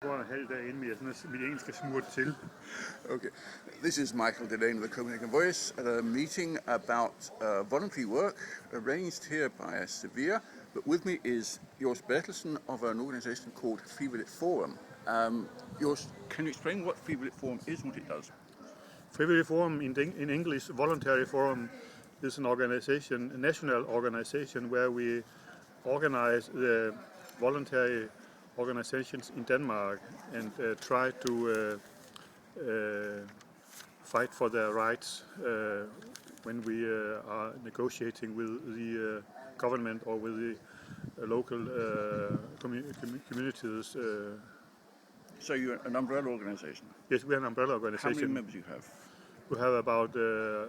Okay, this is Michael Laine of the Copenhagen Voice at a meeting about voluntary work arranged here by Severe. But with me is Johs Bertelsen of an organization called Frivilligt Forum. Johs, can you explain what Frivilligt Forum is and what it does? Frivilligt Forum, in English, Voluntary Forum, is an organization, a national organization where we organize the voluntary organizations in Denmark and try to fight for their rights when we are negotiating with the government or with the local communities. So you're an umbrella organization? Yes, we're an umbrella organization. How many members do you have? We have about a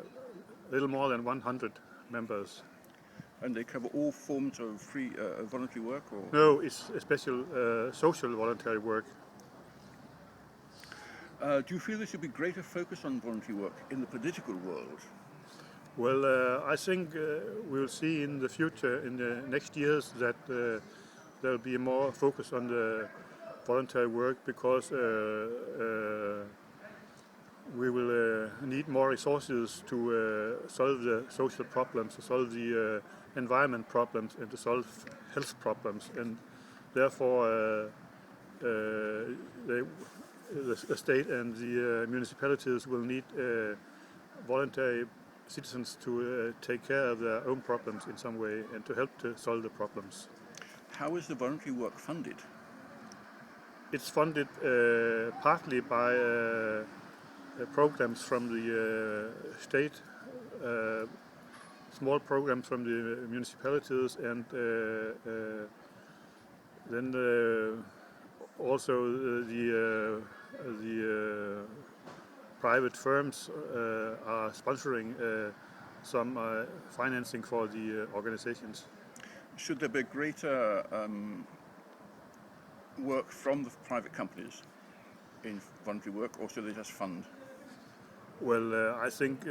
little more than 100 members. And they cover all forms of free voluntary work? Or? No, it's a special social voluntary work. Do you feel there should be greater focus on voluntary work in the political world? Well, I think we will see in the future, in the next years, that there will be more focus on the voluntary work because we will need more resources to solve the social problems, to solve the environment problems, and to solve health problems. And therefore, the state and the municipalities will need voluntary citizens to take care of their own problems in some way and to help to solve the problems. How is the voluntary work funded? It's funded partly by programs from the state, small programs from the municipalities, and then also the private firms are sponsoring some financing for the organizations. Should there be greater work from the private companies in voluntary work, or should they just fund? Well, I think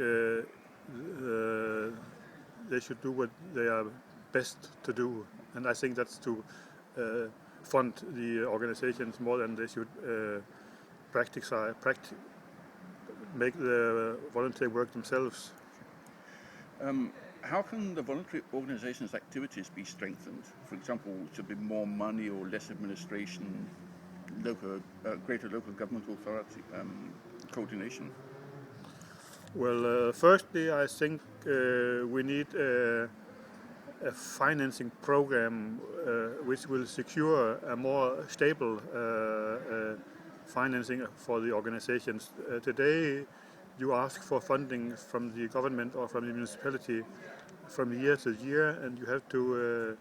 they should do what they are best to do, and I think that's to fund the organizations more than they should make the voluntary work themselves. How can the voluntary organizations' activities be strengthened? For example, should there be more money or less administration, greater local government authority coordination? Well, firstly, I think we need a financing program which will secure a more stable financing for the organizations. Today, you ask for funding from the government or from the municipality from year to year, and you have to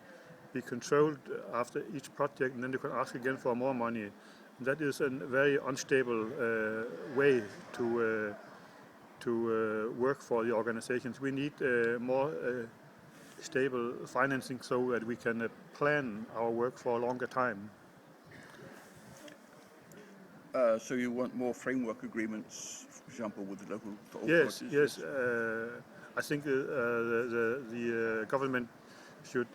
be controlled after each project, and then you can ask again for more money. That is a very unstable way to work for the organizations. We need more stable financing so that we can plan our work for a longer time. So you want more framework agreements, for example, with the local authorities? Yes. I think the government should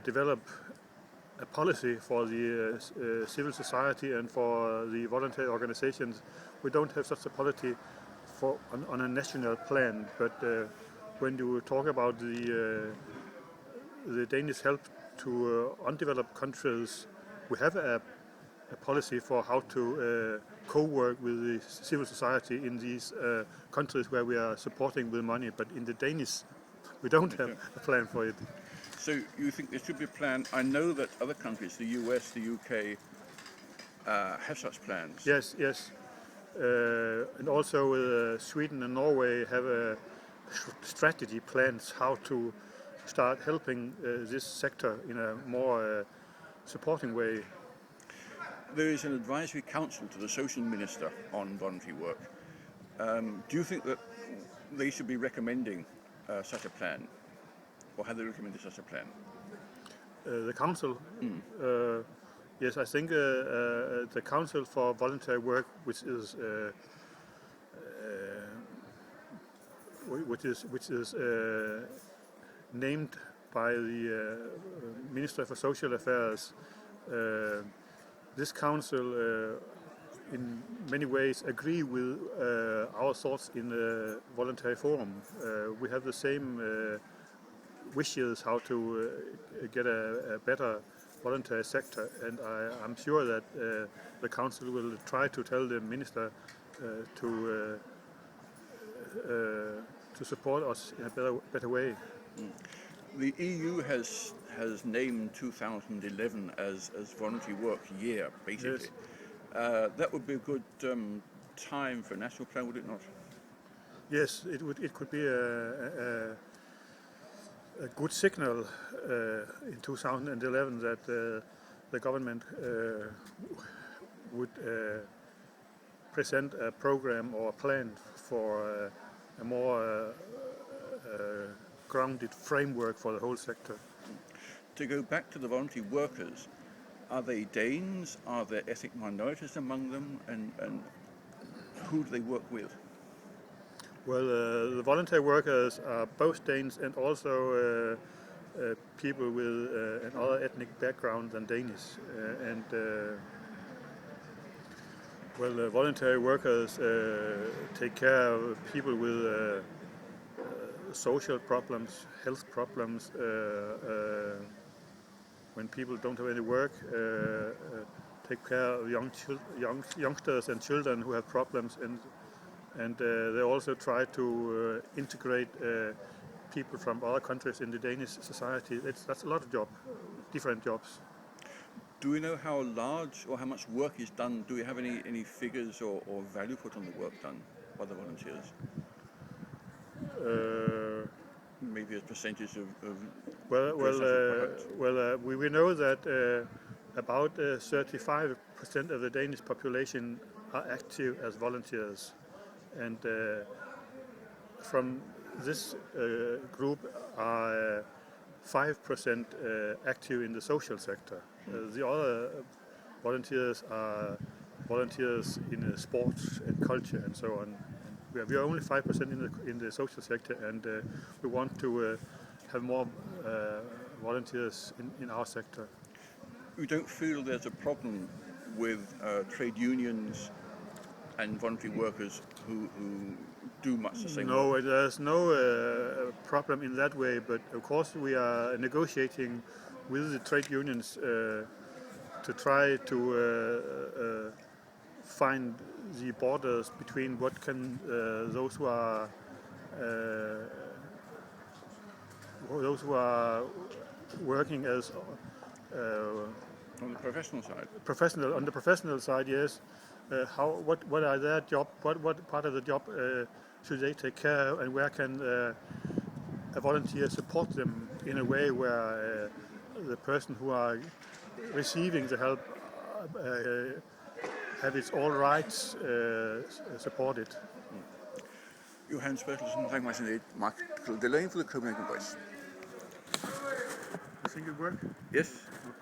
develop a policy for the civil society and for the voluntary organizations. We don't have such a policy on a national plan, but when you talk about the Danish help to undeveloped countries, we have a policy for how to co-work with the civil society in these countries where we are supporting with money, but in the Danish we don't have a plan for it. So you think there should be a plan? I know that other countries, the US, the UK, have such plans. Yes. And also Sweden and Norway have strategy plans how to start helping this sector in a more supporting way. There is an advisory council to the social minister on voluntary work. Do you think that they should be recommending such a plan? Or have they recommended such a plan? The council? Yes, I think the Council for Voluntary Work, which is named by the Minister for Social Affairs, this council in many ways agree with our thoughts in the voluntary forum. We have the same wishes how to get a better voluntary sector, and I'm sure that the council will try to tell the minister to support us in a better way. The EU has named 2011 as voluntary work year, basically. Yes. That would be a good time for a national plan, would it not? Yes, it would. It could be a good signal in 2011 that the government would present a program or a plan for a more grounded framework for the whole sector. To go back to the voluntary workers, are they Danes? Are there ethnic minorities among them? And who do they work with? Well, the voluntary workers are both Danes and also people with another ethnic background than Danish. Voluntary workers take care of people with social problems, health problems, when people don't have any work, take care of youngsters and children who have problems, and they also try to integrate people from other countries in the Danish society. That's a lot of different jobs. Do we know how large or how much work is done? Do we have any figures or value put on the work done by the volunteers? Maybe a percentage of we know that about 35% of the Danish population are active as volunteers, and from this group are 5% active in the social sector. The other volunteers are volunteers in sports and culture and so on. And we are only 5% in the social sector, and we want to have more volunteers in our sector. You don't feel there's a problem with trade unions and voluntary workers who do much the same work? No, there's no problem in that way, but of course we are negotiating with the trade unions to try to find the borders between what can those who are working as on the professional side. On the professional side, yes. What are their job? What part of the job should they take care of, and where can a volunteer support them in a way where the person who are receiving the help have its all rights supported. Johannes Bertelsen, thank you very much. Laine for the Copenhagen Voice. You think it worked? Yes.